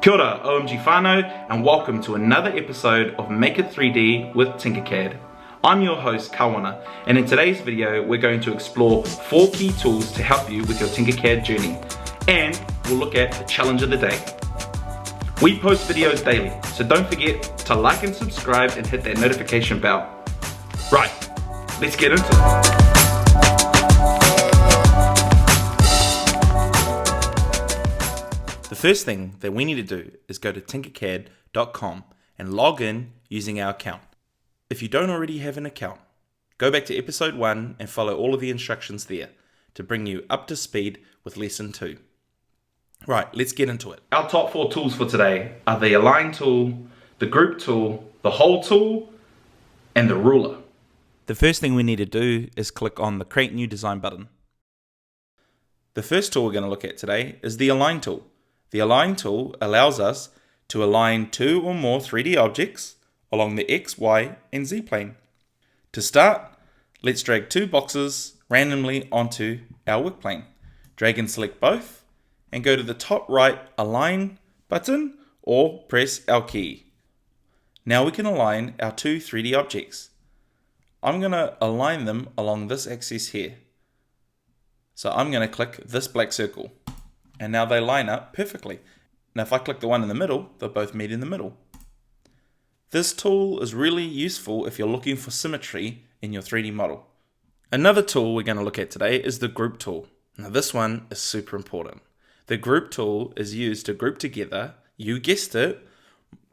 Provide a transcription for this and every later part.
Kia ora, OMG whānau, and welcome to another episode of Make It 3D with TinkerCAD. I'm your host, Kawana, and in today's video, we're going to explore 4 key tools to help you with your TinkerCAD journey, and we'll look at the challenge of the day. We post videos daily, so don't forget to like and subscribe and hit that notification bell. Right, let's get into it. The first thing that we need to do is go to tinkercad.com and log in using our account. If you don't already have an account, go back to episode 1 and follow all of the instructions there to bring you up to speed with lesson 2. Right, let's get into it. Our top 4 tools for today are the Align tool, the Group tool, the Hole tool, and the Ruler. The first thing we need to do is click on the Create New Design button. The first tool we're going to look at today is the Align tool. The Align tool allows us to align 2 or more 3D objects along the X, Y, and Z plane. To start, let's drag 2 boxes randomly onto our work plane. Drag and select both, and go to the top right Align button or press our key. Now we can align our 2 3D objects. I'm going to align them along this axis here. So I'm going to click this black circle. And now they line up perfectly. Now if I click the one in the middle, they'll both meet in the middle. This tool is really useful if you're looking for symmetry in your 3D model. Another tool we're going to look at today is the Group tool. Now this one is super important. The Group tool is used to group together, you guessed it,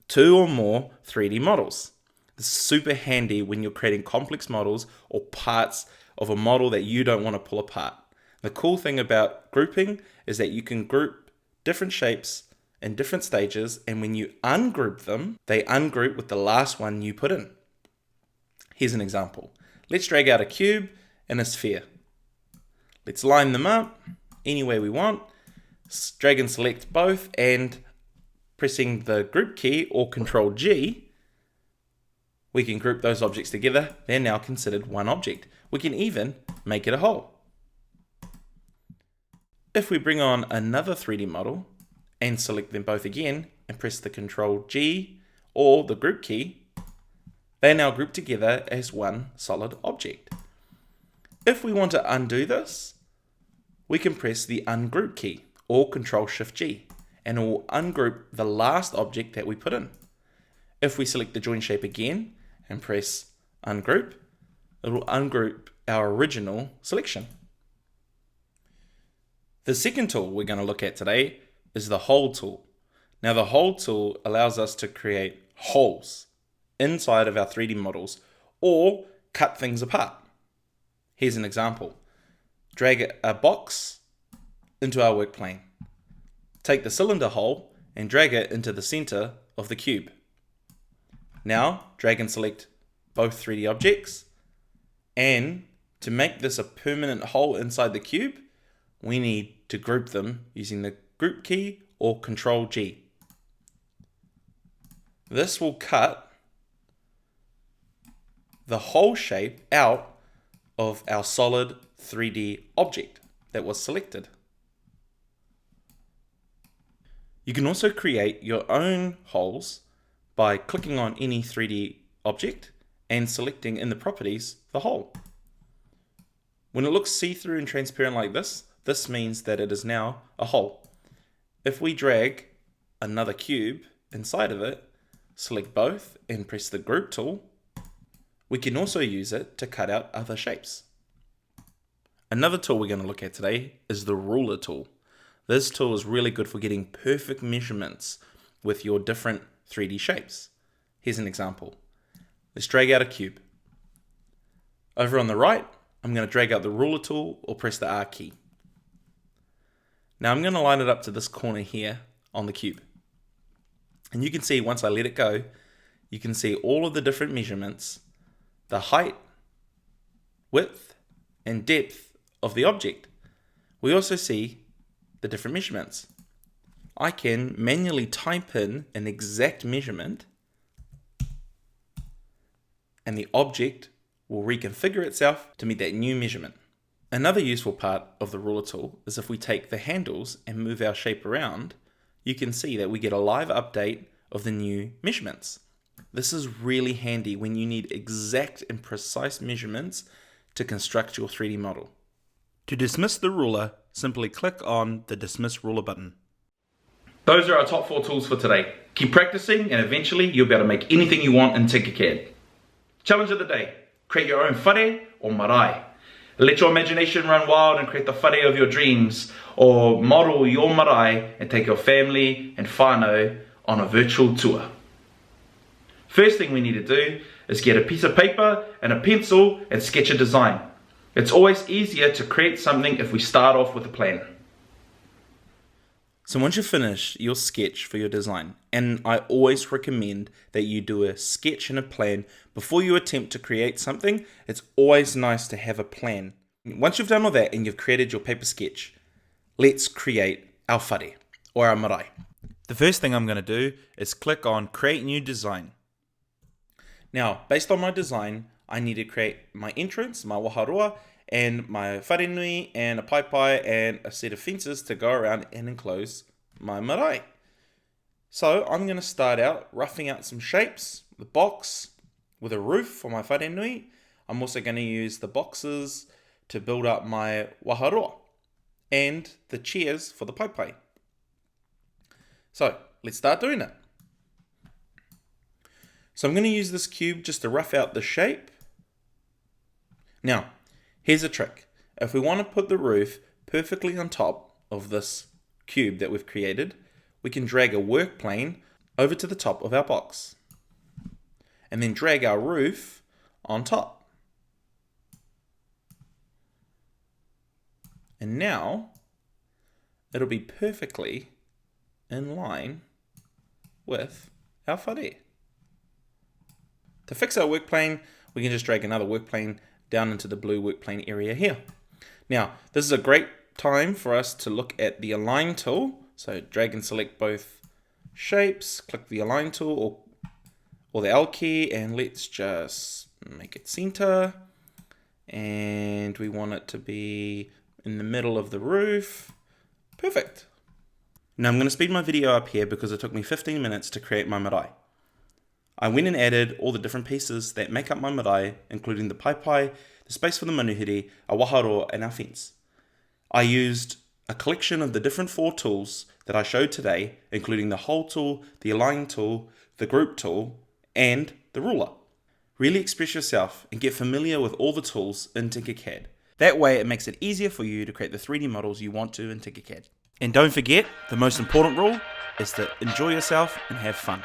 2 or more 3D models. It's super handy when you're creating complex models or parts of a model that you don't want to pull apart. The cool thing about grouping is that you can group different shapes in different stages, and when you ungroup them, they ungroup with the last one you put in. Here's an example. Let's drag out a cube and a sphere. Let's line them up any way we want. Drag and select both, and pressing the group key or Control G, we can group those objects together. They're now considered one object. We can even make it a whole. If we bring on another 3D model and select them both again and press the Control G or the group key, they are now grouped together as one solid object. If we want to undo this, we can press the Ungroup key or Control Shift G, and it will ungroup the last object that we put in. If we select the join shape again and press Ungroup, it will ungroup our original selection. The second tool we're going to look at today is the Hole tool. Now the Hole tool allows us to create holes inside of our 3D models or cut things apart. Here's an example. Drag a box into our work plane. Take the cylinder hole and drag it into the center of the cube. Now drag and select both 3D objects, and to make this a permanent hole inside the cube, we need to group them using the group key or Control G. This will cut the whole shape out of our solid 3D object that was selected. You can also create your own holes by clicking on any 3D object and selecting in the properties the hole. When it looks see-through and transparent like this means that it is now a hole. If we drag another cube inside of it, select both and press the Group tool, we can also use it to cut out other shapes. Another tool we're going to look at today is the Ruler tool. This tool is really good for getting perfect measurements with your different 3D shapes. Here's an example. Let's drag out a cube. Over on the right, I'm going to drag out the Ruler tool or press the R key. Now I'm going to line it up to this corner here on the cube. And you can see once I let it go, you can see all of the different measurements, the height, width, and depth of the object. We also see the different measurements. I can manually type in an exact measurement, and the object will reconfigure itself to meet that new measurement. Another useful part of the Ruler tool is if we take the handles and move our shape around, you can see that we get a live update of the new measurements. This is really handy when you need exact and precise measurements to construct your 3D model. To dismiss the ruler, simply click on the Dismiss Ruler button. Those are our top 4 tools for today. Keep practicing and eventually you'll be able to make anything you want in TinkerCAD. Challenge of the day: create your own whare or marae. Let your imagination run wild and create the whare of your dreams, or model your marae and take your family and whānau on a virtual tour. First thing we need to do is get a piece of paper and a pencil and sketch a design. It's always easier to create something if we start off with a plan. So once you finish your sketch for your design, and I always recommend that you do a sketch and a plan before you attempt to create something, it's always nice to have a plan. Once you've done all that and you've created your paper sketch, let's create our whare or our marae. The first thing I'm going to do is click on Create New Design. Now, based on my design, I need to create my entrance, my waharoa, and my whare nui, and a pai and a set of fences to go around and enclose my marae. So I'm going to start out roughing out some shapes, the box with a roof for my whare nui. I'm also going to use the boxes to build up my waharoa and the chairs for the pai. So let's start doing it. So I'm going to use this cube just to rough out the shape. Now, here's a trick. If we want to put the roof perfectly on top of this cube that we've created, we can drag a work plane over to the top of our box and then drag our roof on top. And now it'll be perfectly in line with our whare. To fix our work plane, we can just drag another work plane down into the blue work plane area here. Now, this is a great time for us to look at the Align tool. So drag and select both shapes, click the Align tool or the L key, and let's just make it center. And we want it to be in the middle of the roof. Perfect. Now I'm going to speed my video up here because it took me 15 minutes to create my marae. I went and added all the different pieces that make up my marae, including the pai, the space for the manuhiri, our waharoa, and our fence. I used a collection of the different 4 tools that I showed today, including the hole tool, the align tool, the group tool, and the ruler. Really express yourself and get familiar with all the tools in TinkerCAD. That way it makes it easier for you to create the 3D models you want to in TinkerCAD. And don't forget, the most important rule is to enjoy yourself and have fun.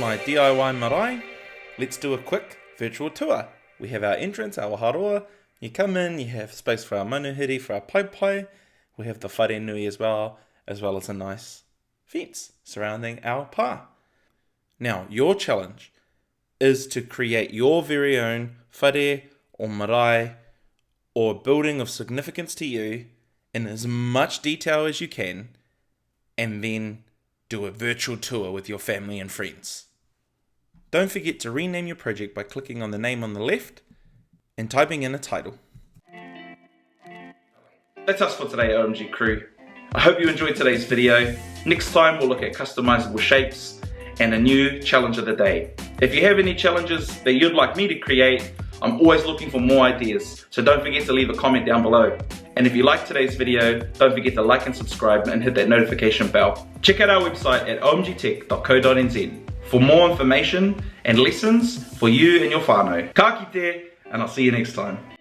my DIY marae, let's do a quick virtual tour. We have our entrance, our waharoa. You come in, you have space for our manuhiri, for our pai. We have the whare nui as well as a nice fence surrounding our pā. Now, your challenge is to create your very own whare or marae or building of significance to you in as much detail as you can, and then do a virtual tour with your family and friends. Don't forget to rename your project by clicking on the name on the left and typing in a title. That's us for today, OMG crew. I hope you enjoyed today's video. Next time we'll look at customizable shapes and a new challenge of the day. If you have any challenges that you'd like me to create, I'm always looking for more ideas, so don't forget to leave a comment down below. And if you liked today's video, don't forget to like and subscribe and hit that notification bell. Check out our website at omgtech.co.nz for more information and lessons for you and your whānau. Ka kite, and I'll see you next time.